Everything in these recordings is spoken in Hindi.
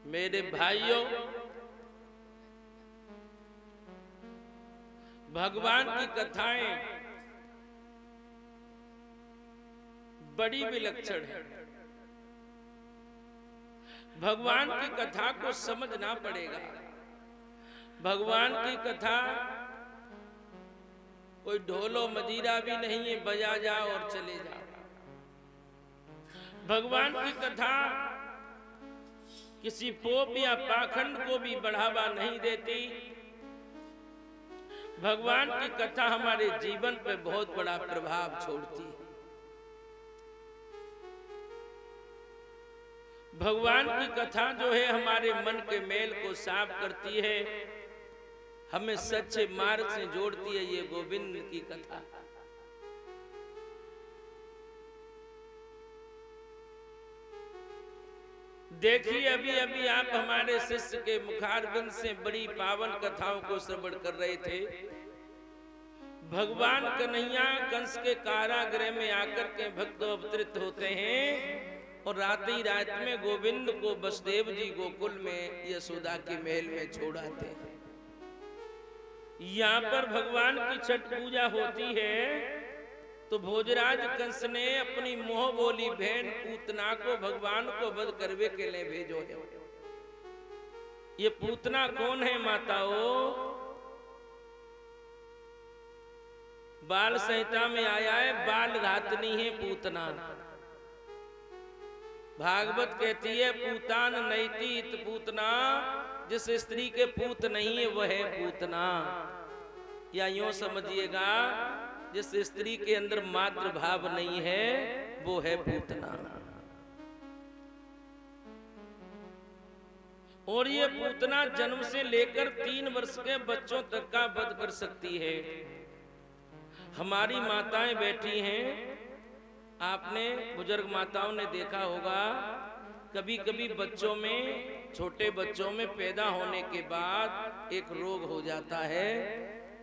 मेरे भाइयों, भगवान की कथाएं बड़ी विलक्षण है। भगवान की कथा को समझना पड़ेगा। भगवान की कथा कोई ढोलो मजीरा भी नहीं है, बजा जाओ और चले जाओ। भगवान की कथा किसी पोप या पाखंड को भी बढ़ावा नहीं देती। भगवान की कथा हमारे जीवन पे बहुत बड़ा प्रभाव छोड़ती है। भगवान की कथा जो है हमारे मन के मेल को साफ करती है, हमें सच्चे मार्ग से जोड़ती है। ये गोविंद की कथा देखिए, अभी अभी आप हमारे शिष्य के मुखारबिंद से बड़ी पावन कथाओं को श्रवण कर रहे थे। भगवान कन्हैया कंस के कारागृह में आकर के भक्त अवतरित होते हैं और रात ही रात में गोविंद को वसुदेव जी गोकुल में यशोदा के महल में छोड़ाते हैं। यहाँ पर भगवान की छठ पूजा होती है तो भोजराज कंस ने अपनी मोह बोली बहन पूतना को भगवान को वध करवे के लिए भेजो है। ये पूतना कौन है माताओं? बाल संहिता में आया है, बाल घातनी है पूतना। भागवत कहती है पूतान नैति इत पूतना, जिस स्त्री के पूत नहीं है वह है पूतना। या यूं समझिएगा, जिस स्त्री के अंदर मातृ भाव नहीं है वो है पूतना। और ये पूतना जन्म से लेकर 3 वर्ष के बच्चों तक का वध कर सकती है। हमारी माताएं बैठी हैं, आपने बुजुर्ग माताओं ने देखा होगा, कभी कभी बच्चों में, छोटे बच्चों में पैदा होने के बाद एक रोग हो जाता है।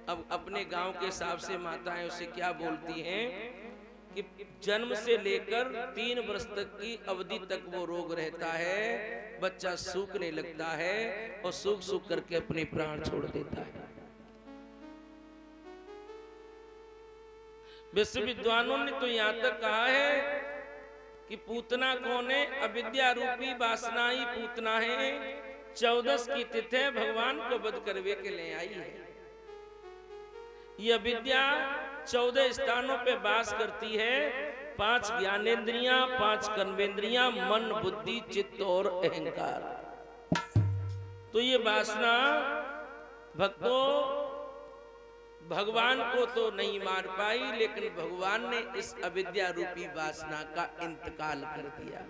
अब अपने गांव के हिसाब से माताएं उसे क्या बोलती हैं कि जन्म से लेकर 3 वर्ष तक की अवधि तक वो रोग रहता है, बच्चा सूखने लगता है और सूख सूख करके अपने प्राण छोड़ देता है। विश्व विद्वानों ने तो यहाँ तक कहा है कि पूतना कौन है? अविद्या रूपी वासना ही पूतना है। 14 की तिथि भगवान को वध करवे के लिए आई है। ये अविद्या 14 स्थानों पे वास करती है। 5 ज्ञानेंद्रियां, 5 कर्मेंद्रियां, मन, बुद्धि, चित्त और अहंकार। तो ये वासना भक्तों भगवान को तो नहीं मार पाई, लेकिन भगवान ने इस अविद्या रूपी वासना का इंतकाल कर दिया।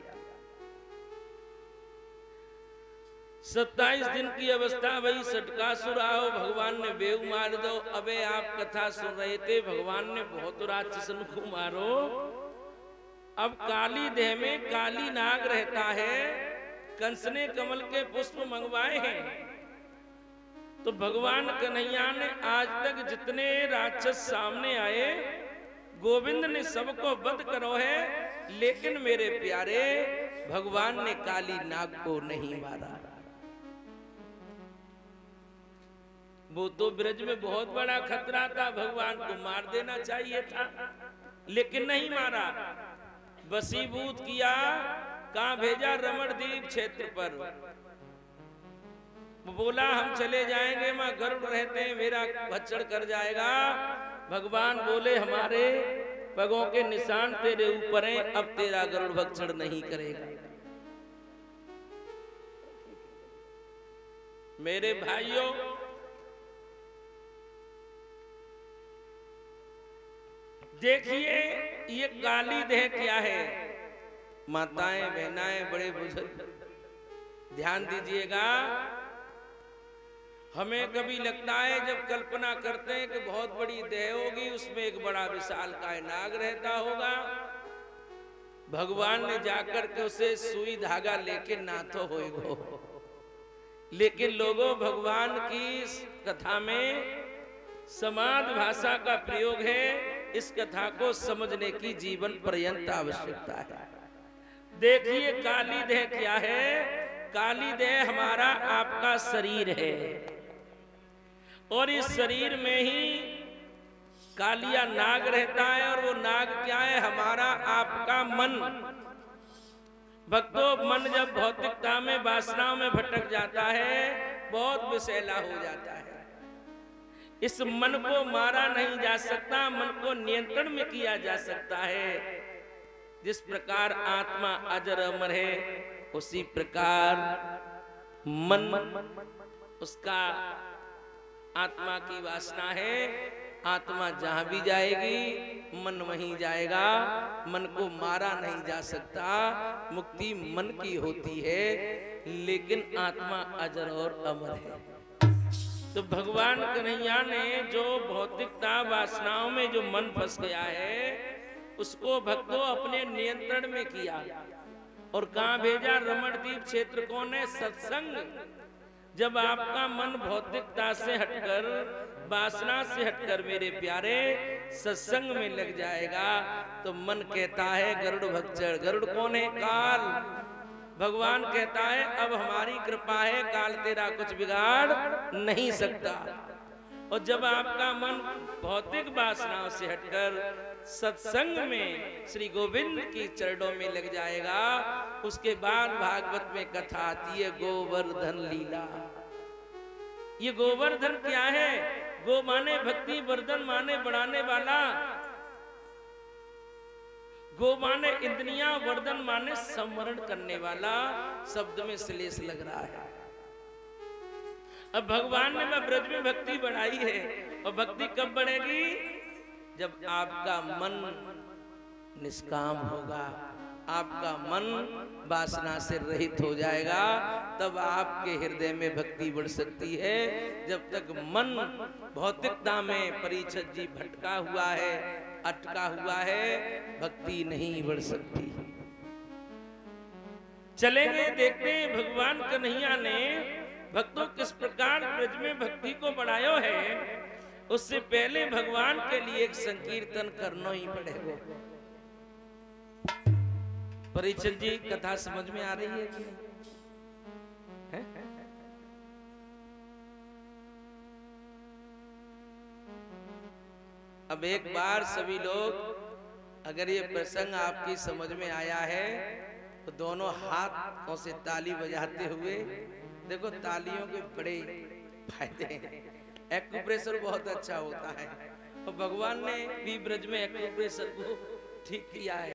27 दिन की अवस्था वही सटकासुर आओ, भगवान ने बेव मार दो। अबे आप कथा सुन रहे थे, भगवान ने बहुत राक्षसन को मारो। अब काली देह में काली नाग रहता है। कंस ने कमल के पुष्प मंगवाए हैं। तो भगवान कन्हैया ने आज तक जितने राक्षस सामने आए, गोविंद ने सबको वध करो है, लेकिन मेरे प्यारे भगवान ने काली नाग को नहीं मारा। वो तो ब्रज में बहुत बड़ा खतरा था, भगवान को मार देना चाहिए था, लेकिन नहीं मारा। वशीभूत किया, कहां भेजा? रमणदीप क्षेत्र पर। बोला हम चले जाएंगे, मां गरुड़ रहते हैं, मेरा भक्षण कर जाएगा। भगवान बोले हमारे पगों के निशान तेरे ऊपर हैं, अब तेरा गरुड़ भक्षण नहीं करेगा। मेरे भाइयों, देखिए ये काली देह क्या है। माताएं, बहनाएं, बड़े बुजुर्ग ध्यान दीजिएगा। हमें कभी लगता है, जब कल्पना करते हैं कि बहुत बड़ी देह होगी, उसमें एक बड़ा विशालकाय नाग रहता होगा। भगवान ने जाकर के उसे सुई धागा लेके नाथो होएगो। लेकिन लोगों, भगवान की कथा में समाज भाषा का प्रयोग है। इस कथा को समझने की जीवन पर्यंत आवश्यकता है। देखिए काली देह क्या है। काली देह हमारा आपका शरीर है और इस शरीर में ही कालिया नाग रहता है और वो नाग क्या है? हमारा आपका मन। भक्तों, मन जब भौतिकता में वासनाओं में भटक जाता है, बहुत विषैला हो जाता है। इस मन को मारा नहीं जा सकता, मन को नियंत्रण में किया जा सकता है। जिस प्रकार आत्मा अजर अमर है, उसी प्रकार मन उसका आत्मा की वासना है। आत्मा जहां भी जाएगी मन वहीं जाएगा। मन को मारा नहीं जा सकता। मुक्ति मन की होती है, लेकिन आत्मा अजर और अमर है। तो भगवान कन्हैया ने जो भौतिकता वासनाओं में जो मन फंस गया है, उसको भक्तों अपने नियंत्रण में किया और कहां भेजा? रमणदीप क्षेत्र। कौन है? सत्संग। जब आपका मन भौतिकता से हटकर, वासना से हटकर मेरे प्यारे सत्संग में लग जाएगा, तो मन कहता है गरुड़ भक्षण। गरुड़ कौन है? काल। भगवान कहता है अब हमारी कृपा है, काल तेरा कुछ बिगाड़ नहीं सकता। और जब आपका मन भौतिक वासनाओं से हटकर सत्संग में श्री गोविंद की चरणों में लग जाएगा, उसके बाद भागवत में कथा आती है गोवर्धन लीला। ये गोवर्धन क्या है? गो माने भक्ति, वर्धन माने बढ़ाने वाला। गो माने इंद्रियां, वर्धन माने संवरण करने वाला। शब्द में श्लेष लग रहा है। अब भगवान ने ब्रज में भक्ति बढ़ाई है, और भक्ति कब बढ़ेगी? जब आपका मन निष्काम होगा, आपका मन वासना से रहित हो जाएगा, तब आपके हृदय में भक्ति बढ़ सकती है। जब तक मन भौतिकता में परीक्षित जी भटका हुआ है, अटका हुआ है, भक्ति नहीं बढ़ सकती। चलेंगे, देखते हैं भगवान कन्हैया ने भक्तों किस प्रकार ब्रज में भक्ति को बढ़ायो है। उससे पहले भगवान के लिए एक संकीर्तन करना ही पड़ेगा। परीक्षित जी, कथा समझ में आ रही है कि नहीं? अब एक बार सभी लोग, अगर ये प्रसंग आपकी समझ में आया है, तो दोनों हाथों से ताली बजाते हुए, देखो तालियों के बड़े फायदे हैं। एक्यूप्रेशर बहुत अच्छा होता है, और भगवान ने भी ब्रज में एक्यूप्रेशर को ठीक किया है।